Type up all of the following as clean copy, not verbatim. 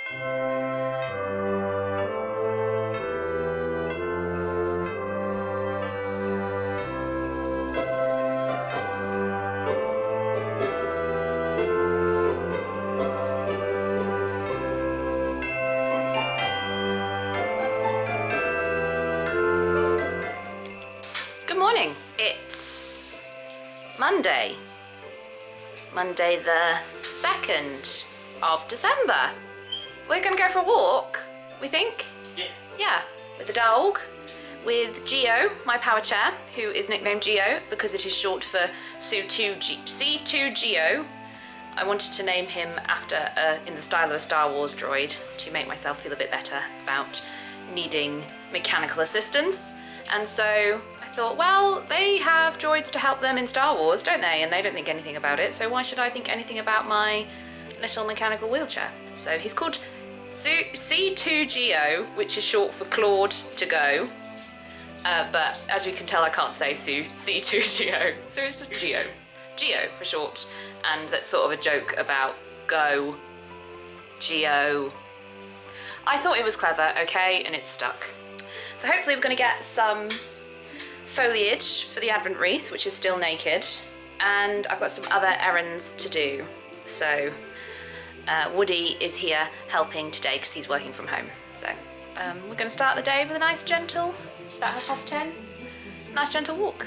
It's Monday the 2nd of December. We're gonna go for a walk, we think? Yeah, with the dog, with Geo, my power chair, who is nicknamed Geo because it is short for C2Geo. I wanted to name him after, in the style of a Star Wars droid, to make myself feel a bit better about needing mechanical assistance. And so I thought, well, they have droids to help them in Star Wars, don't they? And they don't think anything about it, so why should I think anything about my little mechanical wheelchair? So he's called C2Geo, which is short for Claude to go. But as you can tell, I can't say C2Geo, so it's just Geo. Geo for short. And that's sort of a joke about go, Geo. I thought it was clever, okay, and it's stuck. So hopefully we're going to get some foliage for the Advent wreath, which is still naked, and I've got some other errands to do. So Woody is here helping today because he's working from home. So we're going to start the day with a nice gentle, about 10:30, nice gentle walk.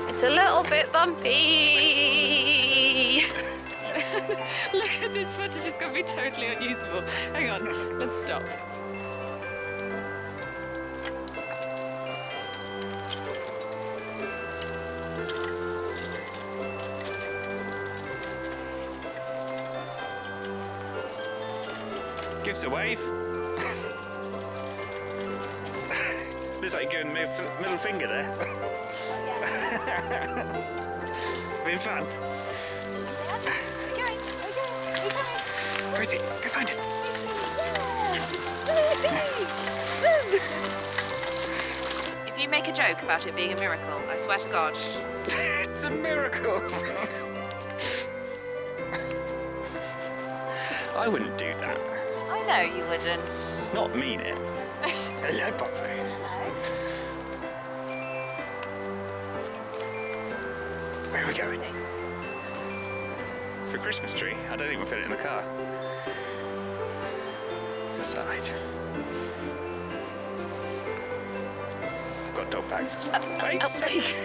It's a little bit bumpy. Look at this footage, it's going to be totally unusable. Hang on, let's stop. Give us a wave. Looks like you're giving the middle finger there. Having fun? Where is he? Go find him. If you make a joke about it being a miracle, I swear to God. It's a miracle. I wouldn't do that. I know you wouldn't. Not mean it. Hello, Poppy. Where are we going? For a Christmas tree? I don't think we'll fit it in the car. Aside. I've got dog bags as well. Wait, sake.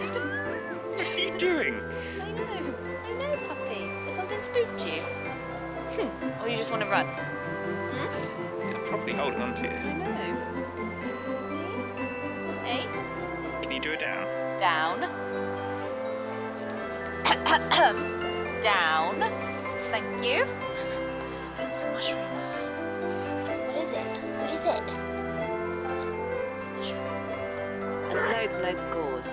What's he doing? I know, puppy. Has something spooked you? Or you just want to run? You're probably holding on to you. I know. Hey? Can you do it down? Down. Down. Thank you. Found some mushrooms. What is it? What is it? It's a mushroom. And loads and loads of gauze.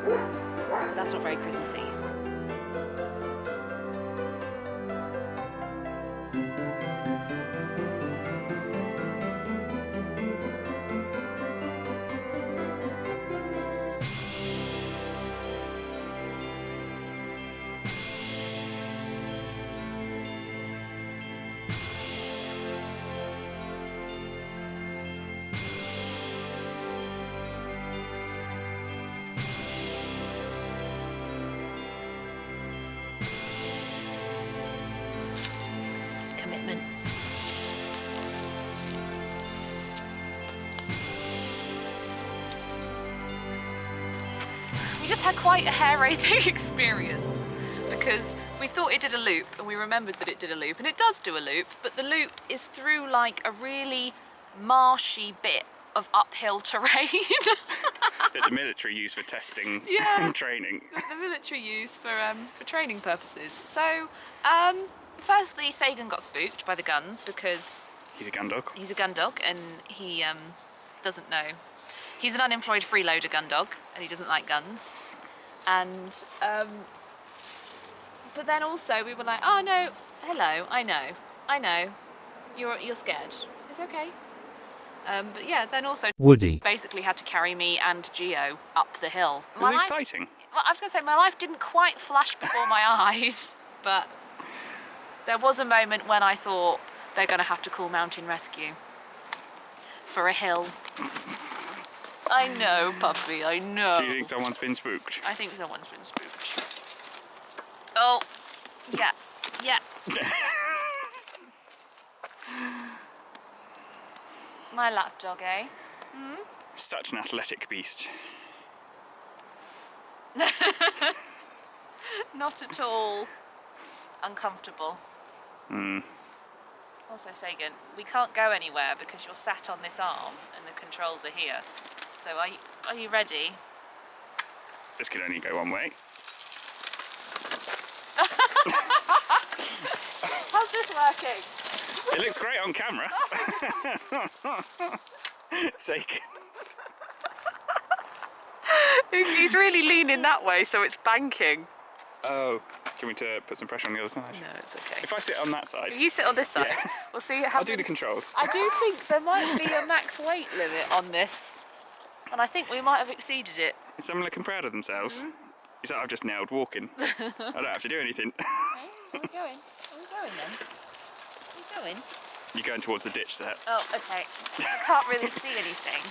But that's not very Christmassy. Commitment. We just had quite a hair-raising experience because we thought it did a loop and we remembered that it did a loop, and it does do a loop, but the loop is through like a really marshy bit of uphill terrain. That the military use for testing and training. The military use for training purposes. So, firstly, Sagan got spooked by the guns because He's a gun dog. he's a gun dog and he doesn't know. He's an unemployed freeloader gun dog and he doesn't like guns. And but then also we were like, oh no, hello, I know, you're scared. It's okay. But yeah, then also Woody basically had to carry me and Geo up the hill. It was exciting. well, I was going to say my life didn't quite flash before my eyes, but there was a moment when I thought they're going to have to call mountain rescue for a hill. I know, puppy, I know. Do you think someone's been spooked? I think someone's been spooked. Oh, yeah, yeah. My lapdog, eh? Such an athletic beast. Not at all uncomfortable. Mm. Also, Sagan, we can't go anywhere because you're sat on this arm and the controls are here. So are you ready? This can only go one way. How's this working? It looks great on camera. Sake. He's really leaning that way, so it's banking. Oh, do you want me to put some pressure on the other side? No, it's okay. If I sit on that side, If you sit on this side, Yeah. we'll see how. I'll do the controls. I do think there might be a max weight limit on this, and I think we might have exceeded it. Is someone looking proud of themselves? Is that I've just nailed walking? I don't have to do anything. Okay, are we going? Are we going then? Are we going? You're going towards the ditch there. Oh, okay. I can't really see anything.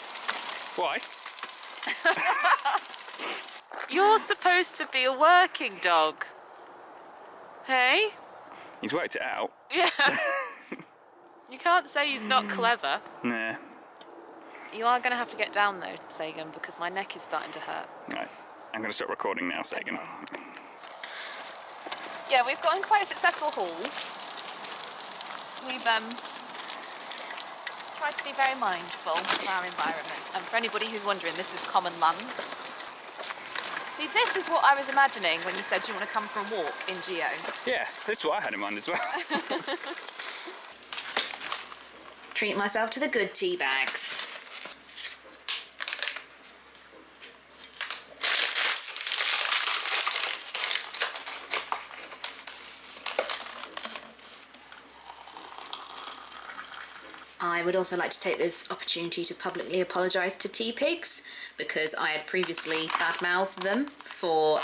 Why? You're supposed to be a working dog. Hey? He's worked it out. Yeah. You can't say he's not clever. Nah. You are going to have to get down though, Sagan, because my neck is starting to hurt. Right. I'm going to stop recording now, Sagan. Yeah, we've gotten quite a successful haul. We've tried to be very mindful of our environment. And for anybody who's wondering, this is common land. See, this is what I was imagining when you said you want to come for a walk in Geo. Yeah, this is what I had in mind as well. Treat myself to the good tea bags. I would also like to take this opportunity to publicly apologise to tea pigs because I had previously badmouthed them for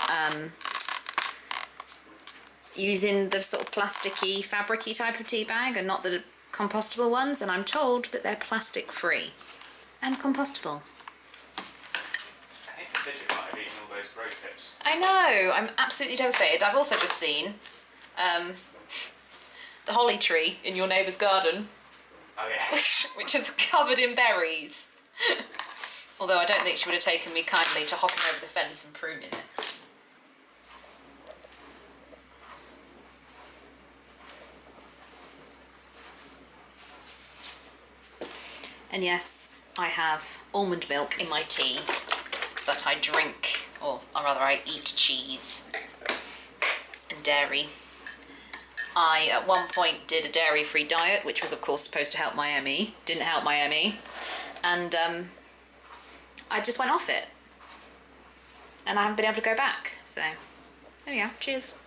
using the sort of plasticky, fabricy type of tea bag and not the compostable ones, and I'm told that they're plastic free and compostable. I think the fidget might have eaten all those rose hips. I know, I'm absolutely devastated. I've also just seen the holly tree in your neighbour's garden. Oh yeah. Which is covered in berries. Although I don't think she would have taken me kindly to hopping over the fence and pruning it. And yes, I have almond milk in my tea, but I drink, or rather I eat cheese and dairy. I, at one point, did a dairy-free diet, which was, of course, supposed to help my ME. Didn't help my ME. And I just went off it. And I haven't been able to go back. So, there we are. Cheers.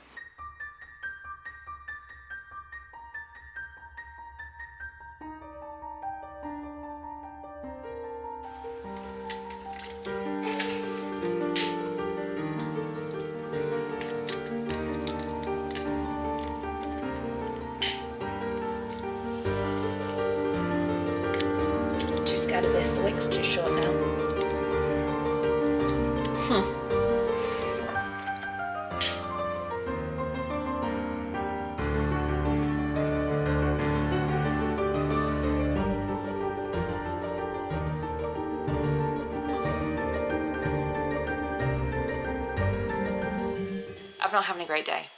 Scared of this, the wick's too short now. I'm not having a great day,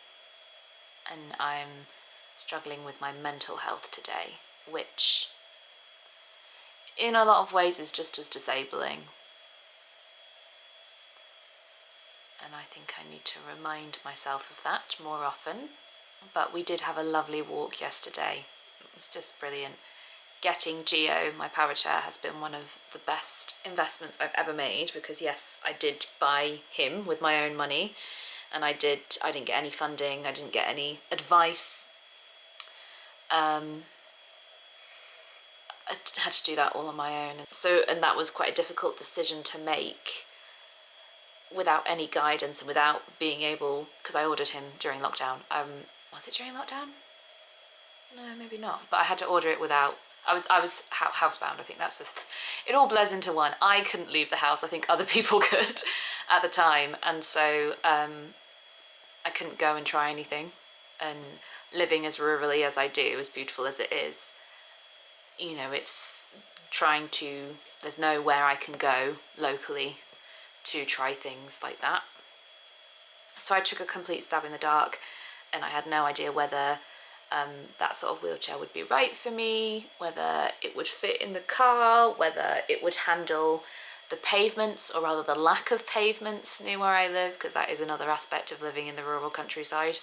and I'm struggling with my mental health today, which in a lot of ways is just as disabling. And I think I need to remind myself of that more often. But we did have a lovely walk yesterday. It was just brilliant. Getting Geo, my power chair, has been one of the best investments I've ever made because yes, I did buy him with my own money, and I didn't get any funding, I didn't get any advice. I had to do that all on my own. And that was quite a difficult decision to make. without any guidance and without being able, because I ordered him during lockdown. Was it during lockdown? No, maybe not. But I had to order it without. I was housebound. I think that's it all blurs into one. I couldn't leave the house. I think other people could at the time, and so I couldn't go and try anything. And living as rurally as I do, as beautiful as it is, you know, it's trying to. There's nowhere I can go locally to try things like that. So I took a complete stab in the dark, and I had no idea whether that sort of wheelchair would be right for me, whether it would fit in the car, whether it would handle the pavements, or rather the lack of pavements near where I live, because that is another aspect of living in the rural countryside.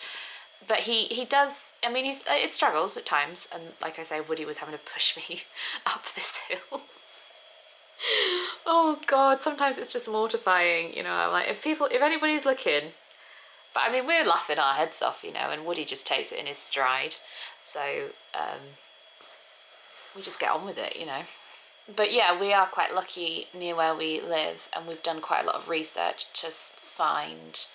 But he does, I mean, it struggles at times, and like I say, Woody was having to push me up this hill. Oh God, sometimes it's just mortifying, you know. I'm like, if anybody's looking, but I mean, we're laughing our heads off, you know, and Woody just takes it in his stride. So we just get on with it, you know. But yeah, we are quite lucky near where we live, and we've done quite a lot of research to find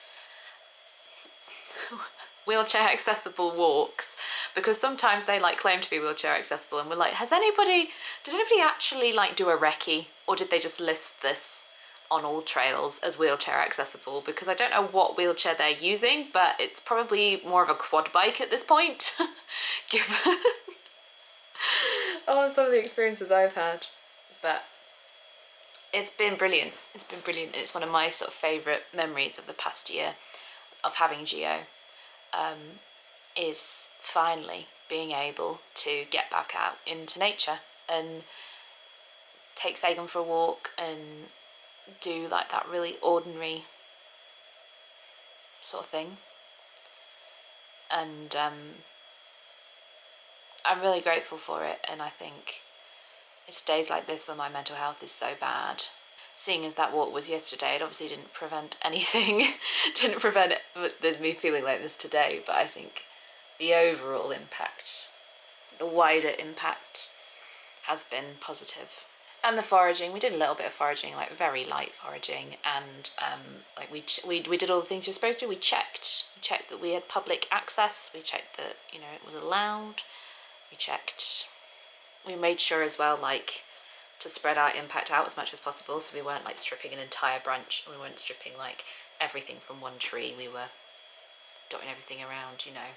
wheelchair accessible walks, because sometimes they like claim to be wheelchair accessible, and we're like, did anybody actually like do a recce, or did they just list this on all trails as wheelchair accessible? Because I don't know what wheelchair they're using, but it's probably more of a quad bike at this point, given some of the experiences I've had. But it's been brilliant. It's been brilliant. It's one of my sort of favourite memories of the past year of having Geo, is finally being able to get back out into nature and take Sagan for a walk and do like that really ordinary sort of thing. And I'm really grateful for it, and I think it's days like this when my mental health is so bad. Seeing as that walk was yesterday, it obviously didn't prevent anything, didn't prevent me feeling like this today, but I think the overall impact, the wider impact, has been positive. And the foraging, we did a little bit of foraging, like very light foraging, and like we did all the things you're supposed to. We checked that we had public access, we checked that, you know, it was allowed, we made sure as well, like, to spread our impact out as much as possible, so we weren't like stripping an entire branch, we weren't stripping like everything from one tree, we were dotting everything around, you know.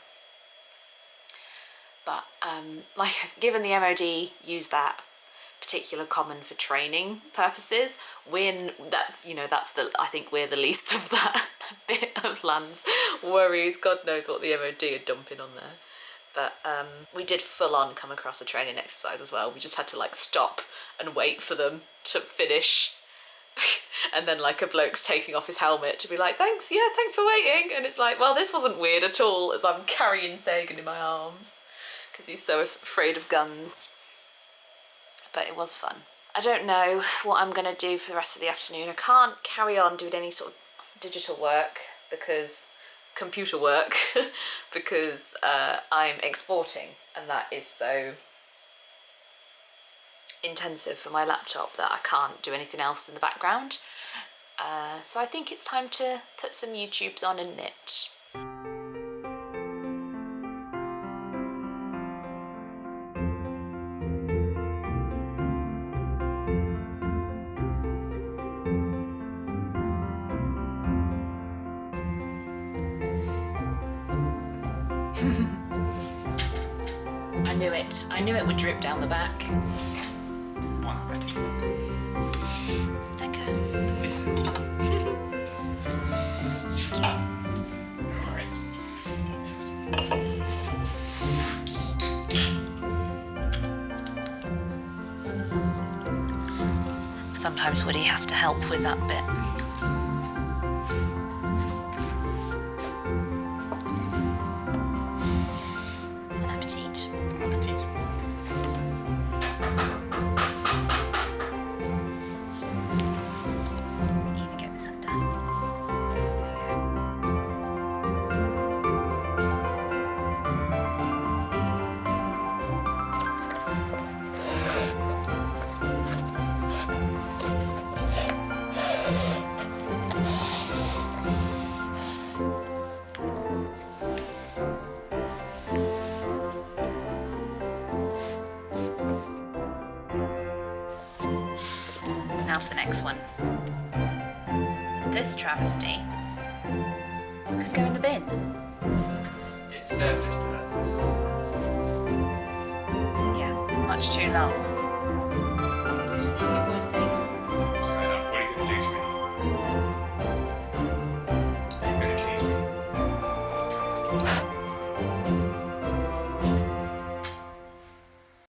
But like, given the MOD use that particular common for training purposes, I think we're the least of that bit of land's worries. God knows what the MOD are dumping on there. But we did full on come across a training exercise as well. We just had to like stop and wait for them to finish. And then like a bloke's taking off his helmet to be like, thanks for waiting. And it's like, well, this wasn't weird at all, as I'm carrying Sagan in my arms because he's so afraid of guns. But it was fun. I don't know what I'm going to do for the rest of the afternoon. I can't carry on doing any sort of digital work, computer work, because I'm exporting, and that is so intensive for my laptop that I can't do anything else in the background. So I think it's time to put some YouTubes on and knit. I knew it would drip down the back. Bon appétit. Thank you. Nice. Sometimes Woody has to help with that bit. Bon appetit. Bon appetit. Even get this undone. now for the next one. This travesty could go in the bin. It served its purpose. Yeah, much too long.